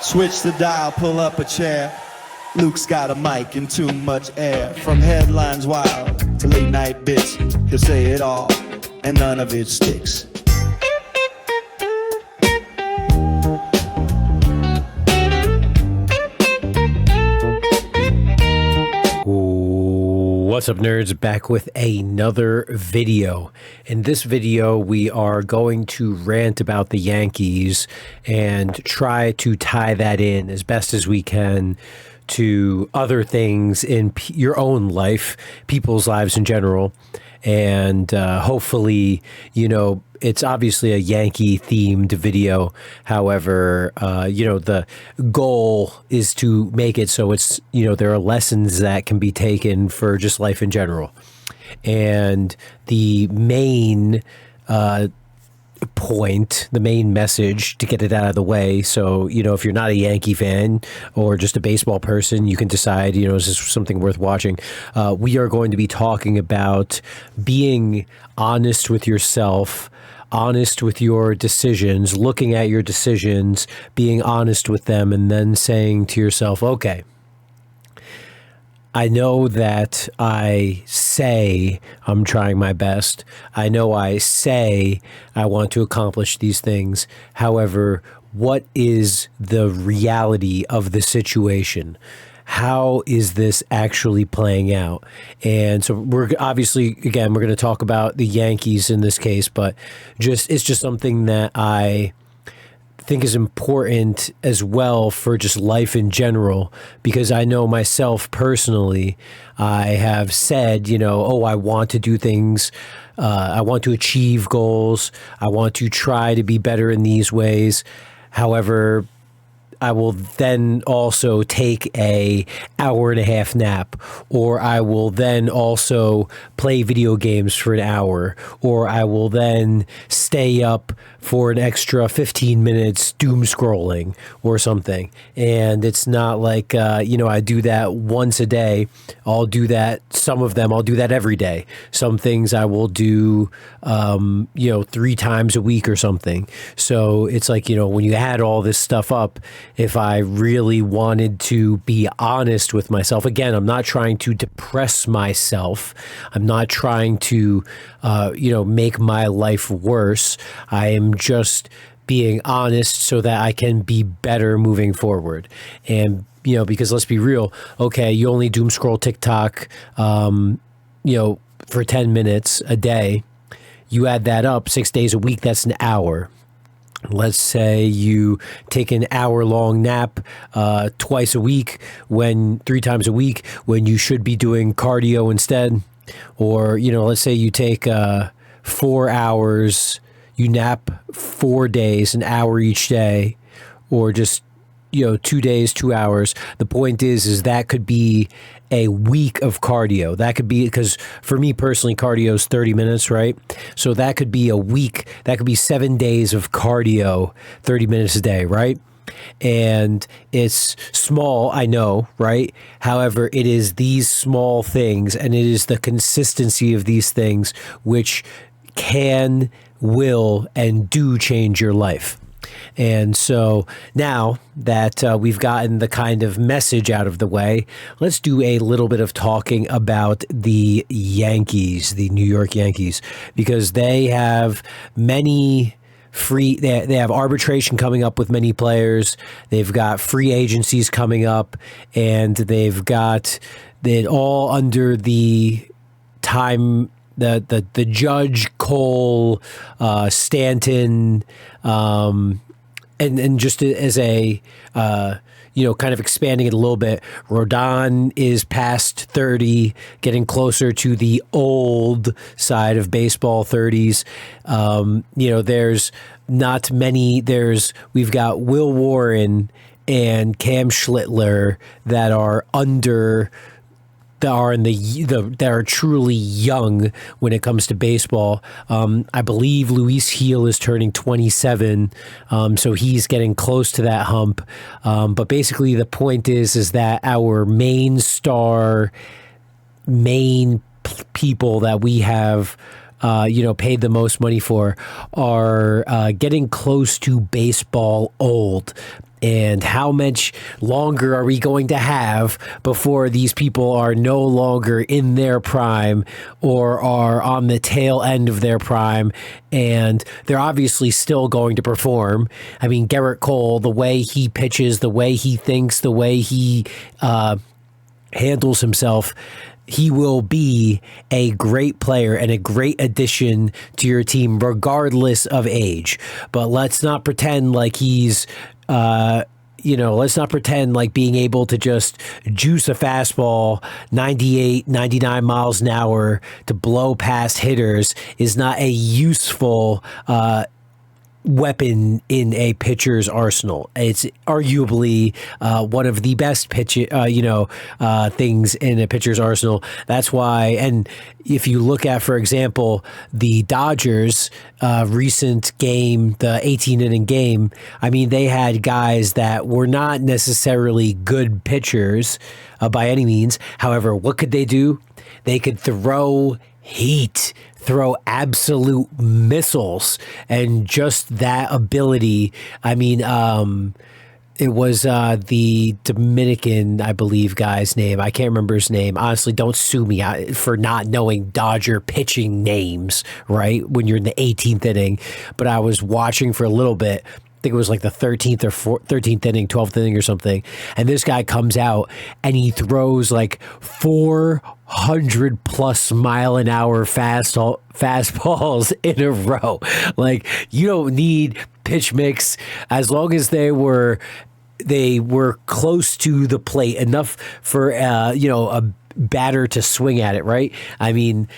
Switch the dial, pull up a chair. Luke's got a mic and too much air. From headlines wild to late night bits, he'll say it all, and none of it sticks. What's up, nerds? Back with another video. In this video, we are going to rant about the Yankees and try to tie that in as best as we can to other things in your own life, people's lives in general. And hopefully, you know, it's obviously a Yankee themed video. However, you know, the goal is to make it so it's, you know, there are lessons that can be taken for just life in general. And the main point, the main message, to get it out of the way, so, you know, if you're not a Yankee fan or just a baseball person, you can decide, you know, is this something worth watching? We are going to be talking about being honest with yourself, honest with your decisions, looking at your decisions, being honest with them, and then saying to yourself, okay, I know that I say I'm trying my best. I know I say I want to accomplish these things. However, what is the reality of the situation? How is this actually playing out? And so we're obviously, again, we're going to talk about the Yankees in this case, but it's just something that I think is important as well for just life in general, because I know myself personally, I have said, you know, oh, I want to do things, I want to achieve goals, I want to try to be better in these ways. However, I will then also take a hour and a half nap, or I will then also play video games for an hour, or I will then stay up for an extra 15 minutes doom scrolling or something. And it's not like, you know, I do that once a day. I'll do that, some of them, I'll do that every day. Some things I will do, you know, 3 times a week or something. So it's like, you know, when you add all this stuff up, if I really wanted to be honest with myself, again, I'm not trying to depress myself. I'm not trying to, you know, make my life worse. I am just being honest so that I can be better moving forward. And, you know, because let's be real, okay, you only doom scroll TikTok, you know, for 10 minutes a day. You add that up 6 days a week, that's an hour. Let's say you take an hour-long nap twice a week, 3 times a week, when you should be doing cardio instead. Or, you know, let's say you take 4 hours, you nap 4 days, an hour each day, or just, you know, 2 days, 2 hours. The point is that could be a week of cardio. That could be, because for me personally, cardio is 30 minutes, right? So that could be a week. That could be 7 days of cardio, 30 minutes a day, right? And it's small, I know, right? However, it is these small things, and it is the consistency of these things which can, will, and do change your life. And so now that we've gotten the kind of message out of the way, let's do a little bit of talking about the Yankees, the New York Yankees, because they have many they have arbitration coming up with many players. They've got free agencies coming up, and they've got it all under the time, the Judge, Cole, Stanton, and just as a, you know, kind of expanding it a little bit, Rodon is past 30, getting closer to the old side of baseball, 30s. You know, there's not many. We've got Will Warren and Cam Schlittler that are under, that are truly young when it comes to baseball. I believe Luis Gil is turning 27, so he's getting close to that hump. But basically, the point is that our main people that we have, you know, paid the most money for, are getting close to baseball old. And how much longer are we going to have before these people are no longer in their prime or are on the tail end of their prime? And they're obviously still going to perform. I mean, Garrett Cole, the way he pitches, the way he thinks, the way he handles himself, he will be a great player and a great addition to your team regardless of age. But let's not pretend like he's let's not pretend like being able to just juice a fastball 98, 99 miles an hour to blow past hitters is not a useful weapon in a pitcher's arsenal. It's arguably one of the best things in a pitcher's arsenal. That's why, and if you look at, for example, the Dodgers recent game, the 18-inning game, I mean, they had guys that were not necessarily good pitchers by any means. However, what could they do? They could throw heat, throw absolute missiles, and just that ability. I mean, it was the Dominican, I believe, guy's name. I can't remember his name. Honestly, don't sue me for not knowing Dodger pitching names, right, when you're in the 18th inning. But I was watching for a little bit. I think it was like the 13th or 13th inning, 12th inning or something. And this guy comes out and he throws like 400 plus mile an hour fastballs in a row. Like, you don't need pitch mix as long as they were close to the plate enough for a batter to swing at it, right? I mean,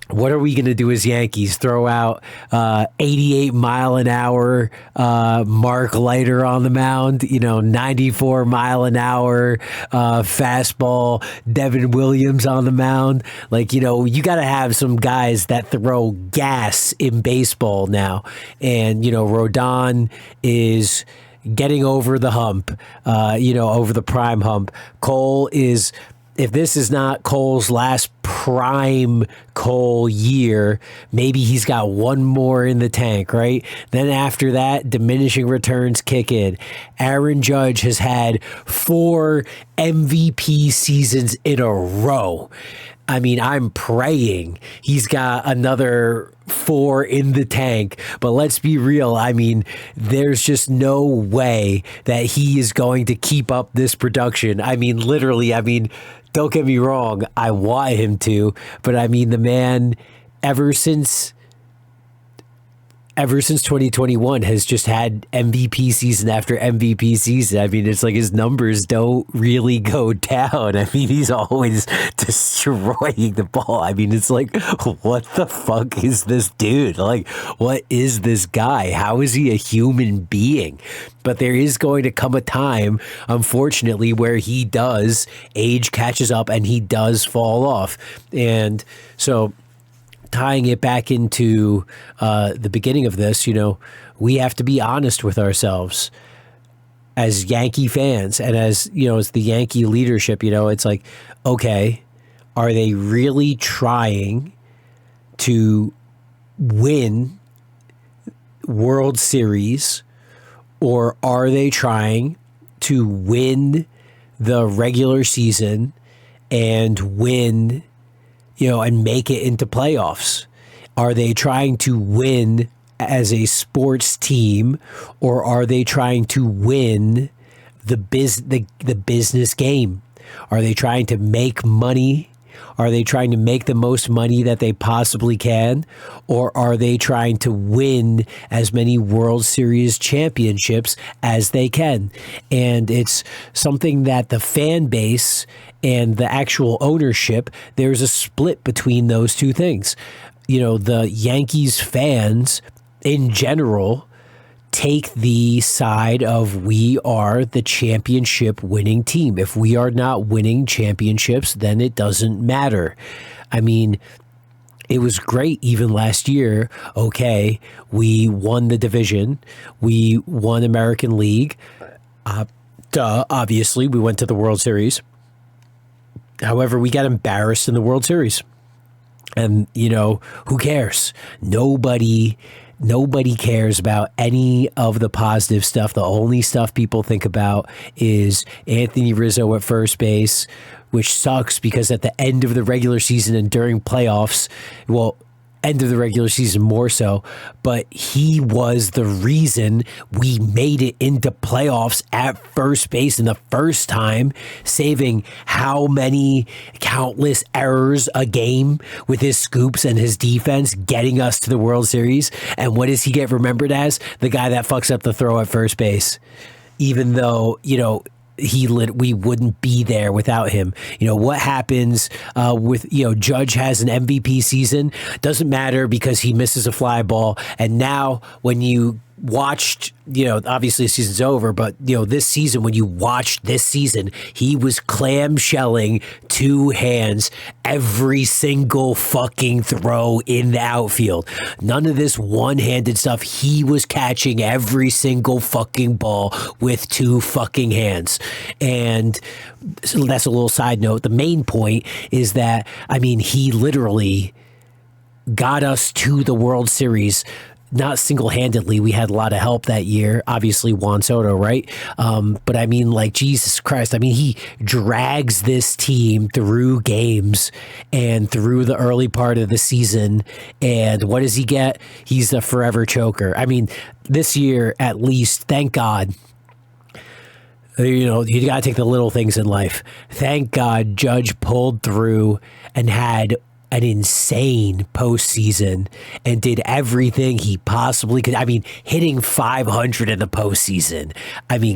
what are we going to do as Yankees? Throw out 88 mile an hour Mark Leiter on the mound, 94 mile an hour fastball Devin Williams on the mound. Like, you got to have some guys that throw gas in baseball now. And, Rodon is getting over the hump, over the prime hump. Cole is... If this is not Cole's last prime Cole year, maybe he's got one more in the tank, right? Then after that, diminishing returns kick in. Aaron Judge has had 4 MVP seasons in a row. I mean, I'm praying he's got another 4 in the tank, but let's be real. I mean, there's just no way that he is going to keep up this production. I mean, literally, don't get me wrong, I want him to, but I mean, the man, ever since 2021 has just had MVP season after MVP season. I mean, it's like his numbers don't really go down. I mean, he's always destroying the ball. I mean, it's like, what the fuck is this dude? Like, what is this guy? How is he a human being? But there is going to come a time, unfortunately, where age catches up and he does fall off. And so, tying it back into the beginning of this, we have to be honest with ourselves as Yankee fans and as the Yankee leadership. It's like, okay, are they really trying to win World Series, or are they trying to win the regular season and win and make it into playoffs? Are they trying to win as a sports team, or are they trying to win the business game? Are they trying to make money? Are they trying to make the most money that they possibly can? Or are they trying to win as many World Series championships as they can? And it's something that the fan base and the actual ownership, there's a split between those two things. The Yankees fans in general take the side of, we are the championship winning team. If we are not winning championships, then it doesn't matter. I mean, it was great even last year. Okay, we won the division. We won American League. Obviously, we went to the World Series. However, we got embarrassed in the World Series. And, who cares? Nobody Nobody cares about any of the positive stuff. The only stuff people think about is Anthony Rizzo at first base, which sucks because at the end of the regular season and during playoffs, well, end of the regular season more so, but he was the reason we made it into playoffs at first base in the first time, saving how many countless errors a game with his scoops and his defense, getting us to the World Series. And what does he get remembered as? The guy that fucks up the throw at first base, even though, we wouldn't be there without him. What happens with Judge has an MVP season, doesn't matter because he misses a fly ball. And now when you watched, obviously the season's over, but this season, when you watched this season, he was clamshelling two hands every single fucking throw in the outfield. None of this one-handed stuff. He was catching every single fucking ball with two fucking hands. And so that's a little side note. The main point is that, he literally got us to the World Series. Not single-handedly. We had a lot of help that year. Obviously, Juan Soto, right? But Jesus Christ. he drags this team through games and through the early part of the season. And what does he get? He's a forever choker. This year, at least, thank God. You got to take the little things in life. Thank God Judge pulled through and had an insane postseason and did everything he possibly could. Hitting 500 in the postseason.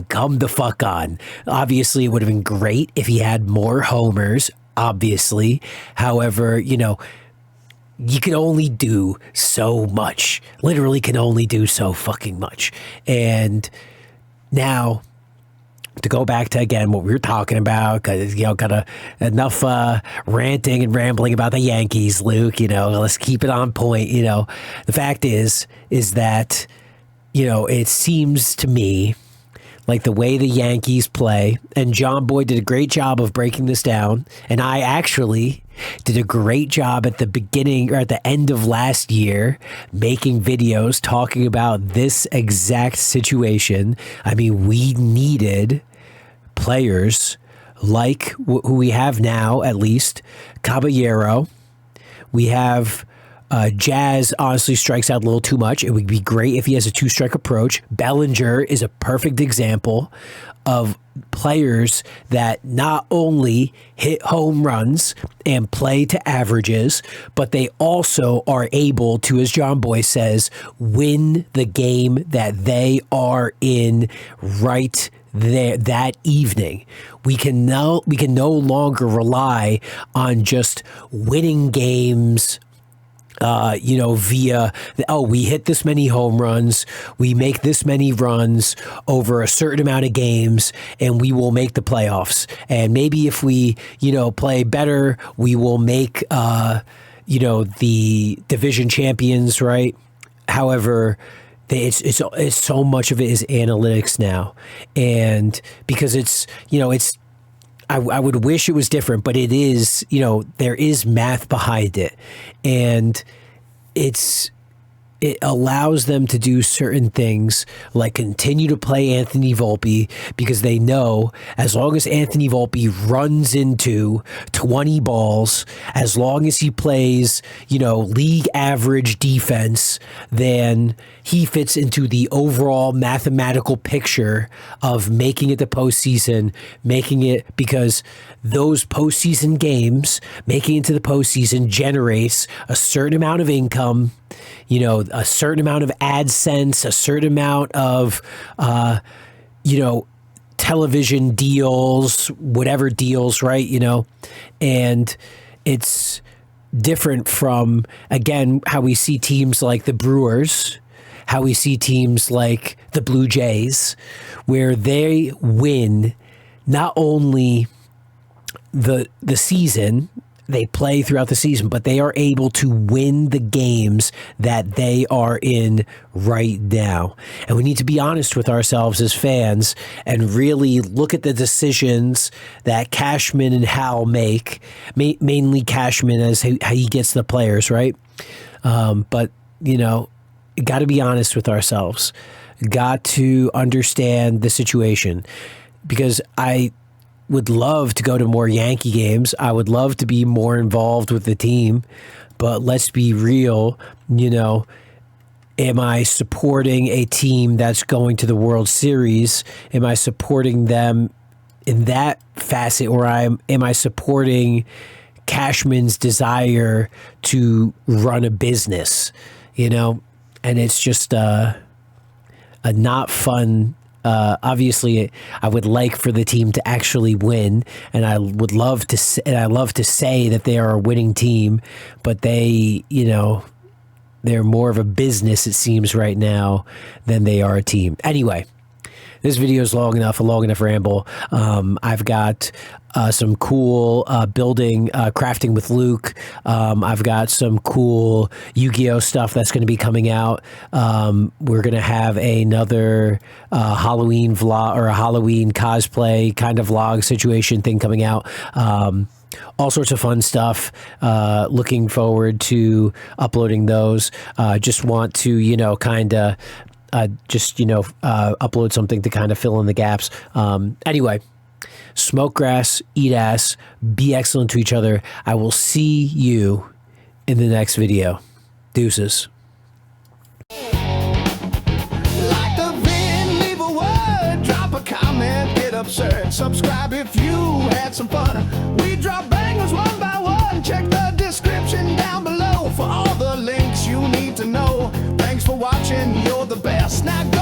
Come the fuck on. Obviously, it would have been great if he had more homers, obviously. However, you can only do so much. Literally can only do so fucking much. And now, to go back to, again, what we were talking about, because, got enough ranting and rambling about the Yankees, Luke, let's keep it on point. The fact is that, it seems to me like the way the Yankees play, and John Boy did a great job of breaking this down, and I actually did a great job at the beginning or at the end of last year making videos talking about this exact situation. We needed players like who we have now, at least Caballero. We have Jazz honestly strikes out a little too much. It would be great if he has a two-strike approach. Bellinger is a perfect example of players that not only hit home runs and play to averages, but they also are able to, as John Boy says, win the game that they are in right there that evening. We can no longer rely on just winning games via, we hit this many home runs, we make this many runs over a certain amount of games, and we will make the playoffs. And maybe if we, play better, we will make, the division champions, right? However, it's so much of it is analytics now. And because I would wish it was different, but it is, there is math behind it. And it allows them to do certain things like continue to play Anthony Volpe, because they know as long as Anthony Volpe runs into 20 balls, as long as he plays, league average defense, then he fits into the overall mathematical picture of making it the postseason, because those postseason games, making it to the postseason generates a certain amount of income, a certain amount of AdSense, a certain amount of, television deals, whatever deals, right? And it's different from, again, how we see teams like the Brewers, how we see teams like the Blue Jays, where they win not only the season, they play throughout the season, but they are able to win the games that they are in right now. And we need to be honest with ourselves as fans and really look at the decisions that Cashman and Hal make, mainly Cashman as how he gets the players, right? But, got to be honest with ourselves. Got to understand the situation, because I would love to go to more Yankee games. I would love to be more involved with the team, but let's be real, am I supporting a team that's going to the World Series? Am I supporting them in that facet, or am I supporting Cashman's desire to run a business? And it's just a not fun. Obviously, I would like for the team to actually win, and I would love to. I love to say that they are a winning team, but they, they're more of a business, it seems, right now than they are a team. Anyway, this video is long enough, a long enough ramble. I've got some cool crafting with Luke. I've got some cool Yu-Gi-Oh stuff that's going to be coming out. We're going to have another Halloween vlog, or a Halloween cosplay kind of vlog situation thing coming out. All sorts of fun stuff. Looking forward to uploading those. Just want to, kind of upload something to kind of fill in the gaps. Anyway, smoke grass, eat ass, be excellent to each other. I will see you in the next video. Deuces. Like the vid, leave a word, drop a comment, get absurd. Subscribe if you had some fun. We drop bangers one by one. Check the description down below for all the links you need to know. Thanks for watching, you're the best. Now go